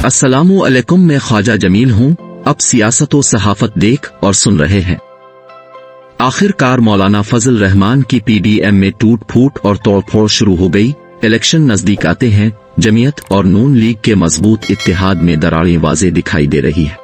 अस्सलामु अलैकुम, मैं ख्वाजा जमील हूँ। अब सियासत व सहाफत देख और सुन रहे हैं। आखिरकार मौलाना फजल रहमान की पीडीएम में टूट फूट और तोड़फोड़ शुरू हो गई। इलेक्शन नजदीक आते हैं, जमीयत और नून लीग के मजबूत इत्तेहाद में दरारें वाज़े दिखाई दे रही है।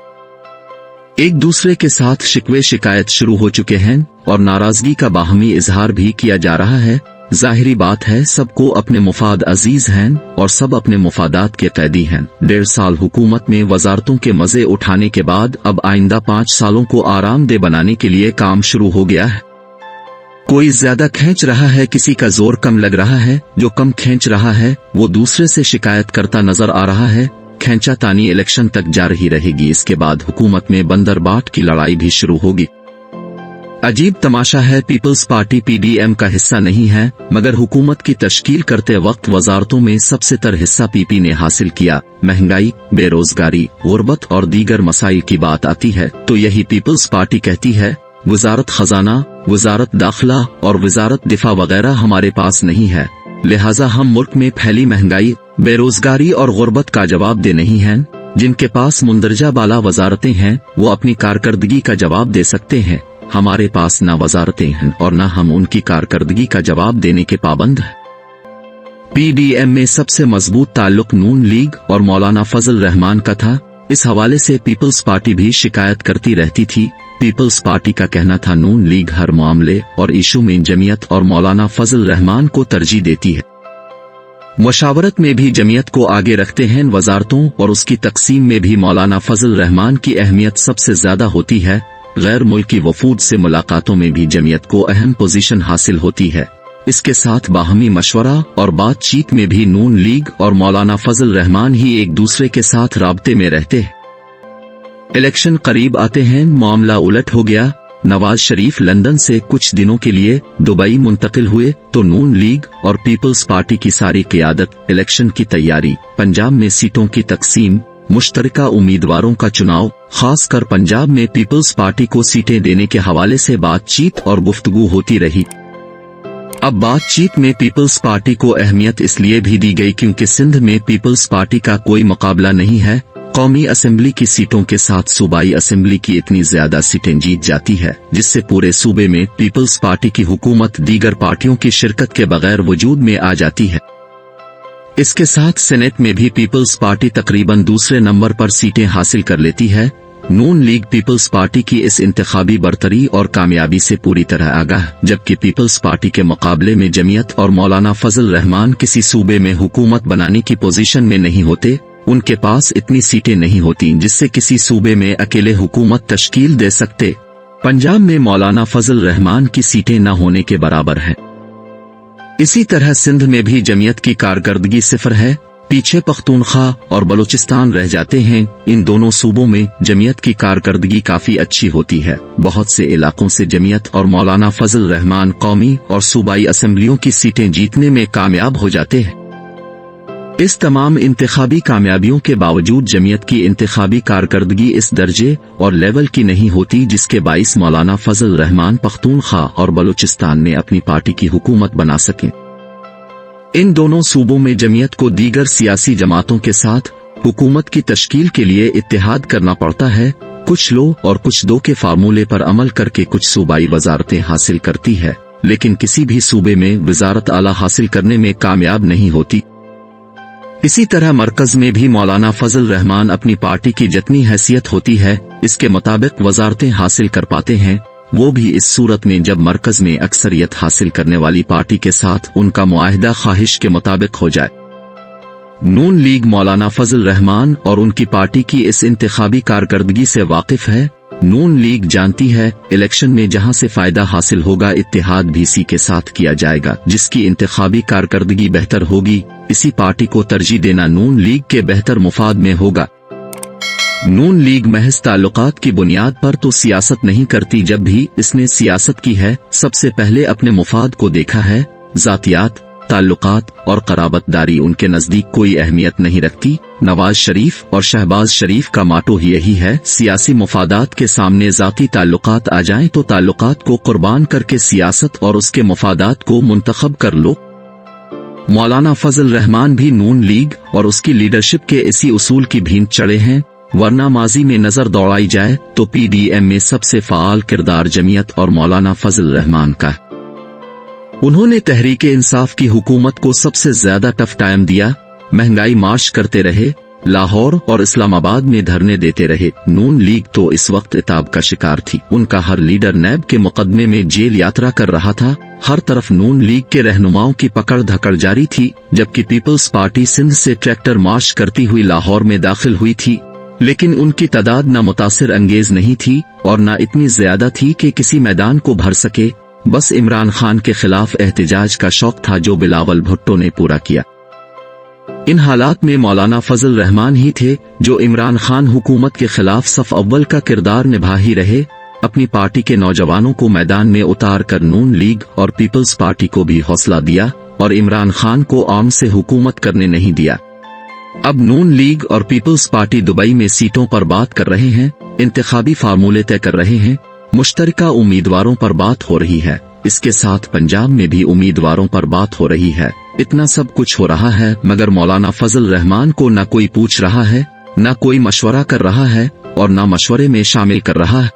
एक दूसरे के साथ शिकवे शिकायत शुरू हो चुके हैं और नाराजगी का बाहमी इजहार भी किया जा रहा है। जाहिरी बात है, सबको अपने मुफाद अजीज हैं और सब अपने मुफादात के कैदी हैं। 1.5 साल हुकूमत में वजारतों के मजे उठाने के बाद अब आइंदा 5 सालों को आरामदेह बनाने के लिए काम शुरू हो गया है। कोई ज्यादा खींच रहा है, किसी का जोर कम लग रहा है। जो कम खींच रहा है वो दूसरे से शिकायत करता नजर आ रहा है। खींचातानी इलेक्शन तक जा रही रहेगी। इसके बाद हुकूमत में बंदर बाट की लड़ाई भी शुरू होगी। अजीब तमाशा है, पीपल्स पार्टी पीडीएम का हिस्सा नहीं है, मगर हुकूमत की तश्कील करते वक्त वजारतों में सबसे तर हिस्सा पीपी ने हासिल किया। महंगाई, बेरोजगारी, गुर्बत और दीगर मसाइल की बात आती है तो यही पीपल्स पार्टी कहती है वजारत खजाना, वजारत दाखिला और वजारत दिफा वगैरह हमारे पास नहीं है, लिहाजा हम मुल्क में फैली महंगाई, बेरोजगारी और गुर्बत का जवाब दे नहीं हैं। जिनके पास मुंदरजा बाला वजारतें हैं वो अपनी कारकर्दगी का जवाब दे सकते हैं। हमारे पास ना वजारतें हैं और ना हम उनकी कारकर्दगी का जवाब देने के पाबंद हैं। पीडीएम में सबसे मजबूत ताल्लुक नून लीग और मौलाना फजल रहमान का था। इस हवाले से पीपल्स पार्टी भी शिकायत करती रहती थी। पीपल्स पार्टी का कहना था नून लीग हर मामले और इशू में जमीयत और मौलाना फजल रहमान को तरजीह देती है। मुशावरत में भी जमीयत को आगे रखते हैं। वजारतों और उसकी तकसीम में भी मौलाना फजल रहमान की अहमियत सबसे ज्यादा होती है। गैर मुल्की वफूद से मुलाकातों में भी जमीयत को अहम पोजीशन हासिल होती है। इसके साथ बाहमी मशवरा और बातचीत में भी नून लीग और मौलाना फजल रहमान ही एक दूसरे के साथ राब्ते में रहते हैं। इलेक्शन करीब आते हैं, मामला उलट हो गया। नवाज शरीफ लंदन से कुछ दिनों के लिए दुबई मुंतकिल हुए तो नून लीग और पीपल्स पार्टी की सारी क़ियादत, इलेक्शन की तैयारी, पंजाब में सीटों की तकसीम, मुश्तरका उम्मीदवारों का चुनाव, खासकर पंजाब में पीपल्स पार्टी को सीटें देने के हवाले से बातचीत और गुफ्तगू होती रही। अब बातचीत में पीपल्स पार्टी को अहमियत इसलिए भी दी गई क्योंकि सिंध में पीपल्स पार्टी का कोई मुकाबला नहीं है। कौमी असेंबली की सीटों के साथ सूबाई असेंबली की इतनी ज्यादा सीटें जीत जाती है जिससे पूरे सूबे में पीपल्स पार्टी की हुकूमत दीगर पार्टियों की शिरकत के बगैर वजूद में आ जाती है। इसके साथ सेनेट में भी पीपल्स पार्टी तकरीबन दूसरे नंबर पर सीटें हासिल कर लेती है। नून लीग पीपल्स पार्टी की इस इंतखाबी बरतरी और कामयाबी से पूरी तरह आगाह, जबकि पीपल्स पार्टी के मुकाबले में जमीयत और मौलाना फजल रहमान किसी सूबे में हुकूमत बनाने की पोजीशन में नहीं होते। उनके पास इतनी सीटें नहीं होती जिससे किसी सूबे में अकेले हुकूमत तश्कील दे सकते। पंजाब में मौलाना फजल रहमान की सीटें न होने के बराबर हैं। इसी तरह सिंध में भी जमीयत की कारकर्दगी सिफर है, पीछे पख्तूनख्वा और बलूचिस्तान रह जाते हैं। इन दोनों सूबों में जमीयत की कारकर्दगी काफी अच्छी होती है। बहुत से इलाकों से जमीयत और मौलाना फजल रहमान कौमी और सूबाई असेंबलियों की सीटें जीतने में कामयाब हो जाते हैं। इस तमाम इंतखाबी कामयाबियों के बावजूद जमीयत की इंतखाबी कारकर्दगी इस दर्जे और लेवल की नहीं होती जिसके बाइस मौलाना फजल रहमान पख्तूनख्वा और बलूचिस्तान में अपनी पार्टी की हुकूमत बना सकें। इन दोनों सूबों में जमीयत को दीगर सियासी जमातों के साथ हुकूमत की तश्कील के लिए इत्तेहाद करना पड़ता है। कुछ लो और कुछ दो के फार्मूले पर अमल करके कुछ सूबाई वजारतें हासिल करती है, लेकिन किसी भी सूबे में वजारत आला हासिल करने में कामयाब नहीं होती। इसी तरह मरकज में भी मौलाना फजल रहमान अपनी पार्टी की जितनी हैसियत होती है इसके मुताबिक वजारतें हासिल कर पाते हैं, वो भी इस सूरत में जब मरकज में अक्सरियत हासिल करने वाली पार्टी के साथ उनका मुआहिदा ख्वाहिश के मुताबिक हो जाए। नून लीग मौलाना फजल रहमान और उनकी पार्टी की इस इंतखाबी कारकर्दगी से वाकिफ है। नून लीग जानती है इलेक्शन में जहां से फायदा हासिल होगा इत्तेहाद भी इसी के साथ किया जाएगा जिसकी इंतखाबी कारकर्दगी बेहतर होगी। इसी पार्टी को तरजीह देना नून लीग के बेहतर मुफाद में होगा। नून लीग महज ताल्लुकात की बुनियाद पर तो सियासत नहीं करती, जब भी इसने सियासत की है सबसे पहले अपने मुफाद को देखा है। जातियात, ताल्लुकात और कराबतदारी उनके नजदीक कोई अहमियत नहीं रखती। नवाज शरीफ और शहबाज शरीफ का माटो ही यही है, सियासी मुफादात के सामने जाती ताल्लुकात आ जाएं तो ताल्लुकात को कुर्बान करके सियासत और उसके मुफादात को मुंतखब कर लो। मौलाना फजल रहमान भी नून लीग और उसकी लीडरशिप के इसी उसूल की भींत चढ़े हैं, वरना माजी में नजर दौड़ाई जाए तो पीडीएम में सबसे फाल किरदार जमीयत और मौलाना फजल रहमान का। उन्होंने तहरीके इंसाफ की हुकूमत को सबसे ज्यादा टफ टाइम दिया, महंगाई मार्च करते रहे, लाहौर और इस्लामाबाद में धरने देते रहे। नून लीग तो इस वक्त इताब का शिकार थी। उनका हर लीडर नैब के मुकदमे में जेल यात्रा कर रहा था। हर तरफ नून लीग के रहनुमाओं की पकड़ धकड़ जारी थी, जबकि पीपल्स पार्टी सिंध से ट्रैक्टर मार्च करती हुई लाहौर में दाखिल हुई थी, लेकिन उनकी तादाद न मुतासिर अंगेज नहीं थी और न इतनी ज्यादा थी कि किसी मैदान को भर सके। बस इमरान खान के खिलाफ एहतजाज का शौक था जो बिलावल भुट्टो ने पूरा किया। इन हालात में मौलाना फजल रहमान ही थे जो इमरान खान हुकूमत के खिलाफ सफ अव्वल का किरदार निभा ही रहे। अपनी पार्टी के नौजवानों को मैदान में उतार कर नून लीग और पीपल्स पार्टी को भी हौसला दिया और इमरान खान को आर्म से हुकूमत करने नहीं दिया। अब नून लीग और पीपल्स पार्टी दुबई में सीटों पर बात कर रहे हैं, इंतखाबी फार्मूले तय कर रहे हैं, मुश्तरका उम्मीदवारों पर बात हो रही है। इसके साथ पंजाब में भी उम्मीदवारों पर बात हो रही है। इतना सब कुछ हो रहा है, मगर मौलाना फजल रहमान को न कोई पूछ रहा है, न कोई मशवरा कर रहा है और न मशवरे में शामिल कर रहा है।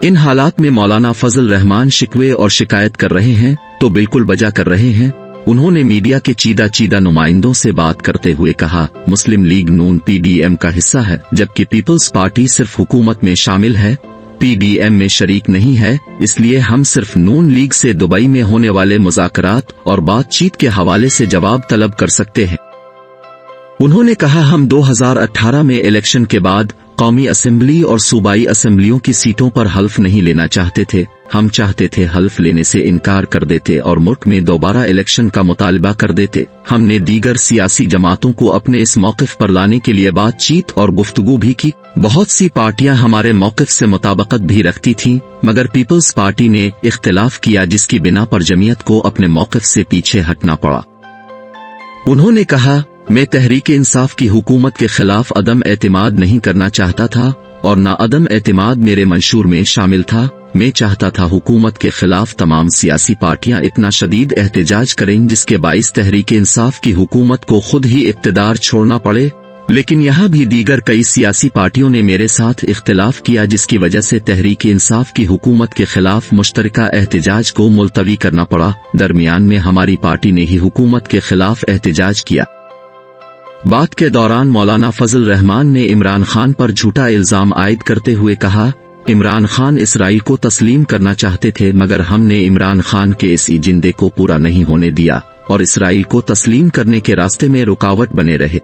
इन हालात में मौलाना फजल रहमान शिकवे और शिकायत कर रहे हैं तो बिल्कुल बजा कर रहे हैं। उन्होंने मीडिया के चीदा नुमाइंदों से बात करते हुए कहा, मुस्लिम लीग नून पीडीएम का हिस्सा है, जबकि पीपल्स पार्टी सिर्फ हुकूमत में शामिल है, पीडीएम में शरीक नहीं है। इसलिए हम सिर्फ नून लीग से दुबई में होने वाले मुज़ाकरात और बातचीत के हवाले से जवाब तलब कर सकते हैं। उन्होंने कहा, हम 2018 में इलेक्शन के बाद कौमी असेंबली और सूबाई असेंबलियों की सीटों पर हल्फ नहीं लेना चाहते थे। हम चाहते थे हल्फ लेने से इनकार कर देते और मुल्क में दोबारा इलेक्शन का मुतालबा कर देते। हमने दीगर सियासी जमातों को अपने इस मौक़िफ़ पर लाने के लिए बातचीत और गुफ्तगू भी की। बहुत सी पार्टियां हमारे मौक़िफ़ से मुताबकत भी रखती थीं, मगर पीपल्स पार्टी ने इख्तिलाफ किया, जिसकी बिना पर जमीयत को अपने मौक़िफ़ से पीछे हटना पड़ा। उन्होंने कहा, मैं तहरीके इंसाफ की हुकूमत के खिलाफ अदम एतमाद नहीं करना चाहता था और न अदम एतमाद मेरे मंशूर में शामिल था। मैं चाहता था हुकूमत के खिलाफ तमाम सियासी पार्टियां इतना शदीद एहतजाज करें जिसके बाइस तहरीके इंसाफ की हुकूमत को खुद ही इक़्तिदार छोड़ना पड़े। लेकिन यहाँ भी दीगर कई सियासी पार्टियों ने मेरे साथ इख्तिलाफ किया, जिसकी वजह से तहरीके इंसाफ की हुकूमत के खिलाफ मुश्तरका एहतजाज को मुलतवी करना पड़ा। दरमियान में हमारी पार्टी ने ही हुकूमत के खिलाफ एहतजाज किया। बात के दौरान मौलाना फजल रहमान ने इमरान खान पर झूठा इल्जाम आयद करते हुए कहा, इमरान खान इसराइल को तस्लीम करना चाहते थे, मगर हमने इमरान खान के इस एजेंडे को पूरा नहीं होने दिया और इसराइल को तस्लीम करने के रास्ते में रुकावट बने रहे।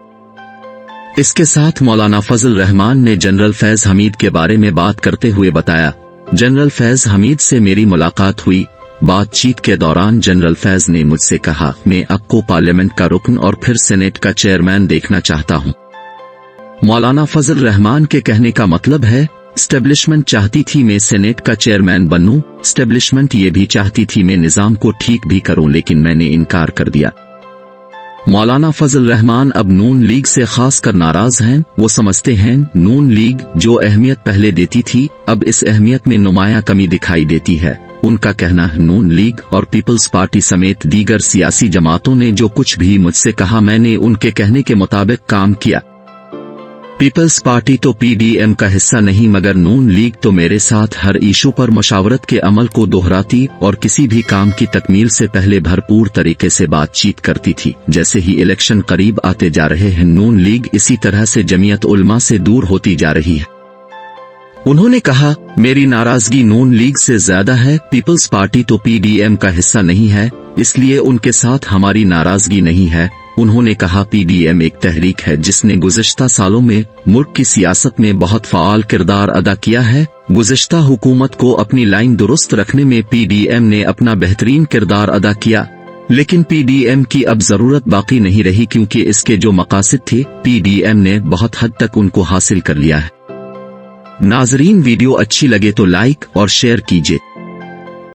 इसके साथ मौलाना फजल रहमान ने जनरल फैज हमीद के बारे में बात करते हुए बताया, जनरल फैज हमीद से मेरी मुलाकात हुई। बातचीत के दौरान जनरल फैज ने मुझसे कहा, मैं आपको पार्लियामेंट का रुकन और फिर सेनेट का चेयरमैन देखना चाहता हूं। मौलाना फजल रहमान के कहने का मतलब है, स्टेब्लिशमेंट चाहती थी मैं सेनेट का चेयरमैन बनूं, स्टेब्लिशमेंट ये भी चाहती थी मैं निजाम को ठीक भी करूं, लेकिन मैंने इनकार कर दिया। मौलाना फजल रहमान अब नून लीग से खास कर नाराज हैं। वो समझते हैं नून लीग जो अहमियत पहले देती थी, अब इस अहमियत में नुमाया कमी दिखाई देती है। उनका कहना है, नून लीग और पीपल्स पार्टी समेत दीगर सियासी जमातों ने जो कुछ भी मुझसे कहा, मैंने उनके कहने के मुताबिक काम किया। पीपल्स पार्टी तो पीडीएम का हिस्सा नहीं, मगर नून लीग तो मेरे साथ हर इशू पर मशावरत के अमल को दोहराती और किसी भी काम की तकमील से पहले भरपूर तरीके से बातचीत करती थी। जैसे ही इलेक्शन करीब आते जा रहे हैं, नून लीग इसी तरह से जमीयत उलमा से दूर होती जा रही है। उन्होंने कहा, मेरी नाराजगी नून लीग से ज्यादा है। पीपल्स पार्टी तो पीडीएम का हिस्सा नहीं है, इसलिए उनके साथ हमारी नाराजगी नहीं है। उन्होंने कहा, पीडीएम एक तहरीक है जिसने गुज़िश्ता सालों में मुल्क की सियासत में बहुत फ़ाल किरदार अदा किया है। गुज़िश्ता हुकूमत को अपनी लाइन दुरुस्त रखने में पीडीएम ने अपना बेहतरीन किरदार अदा किया, लेकिन पीडीएम की अब जरूरत बाकी नहीं रही, क्योंकि इसके जो मकासद थे पीडीएम ने बहुत हद तक उनको हासिल कर लिया है। नाजरीन, वीडियो अच्छी लगे तो लाइक और शेयर कीजिए।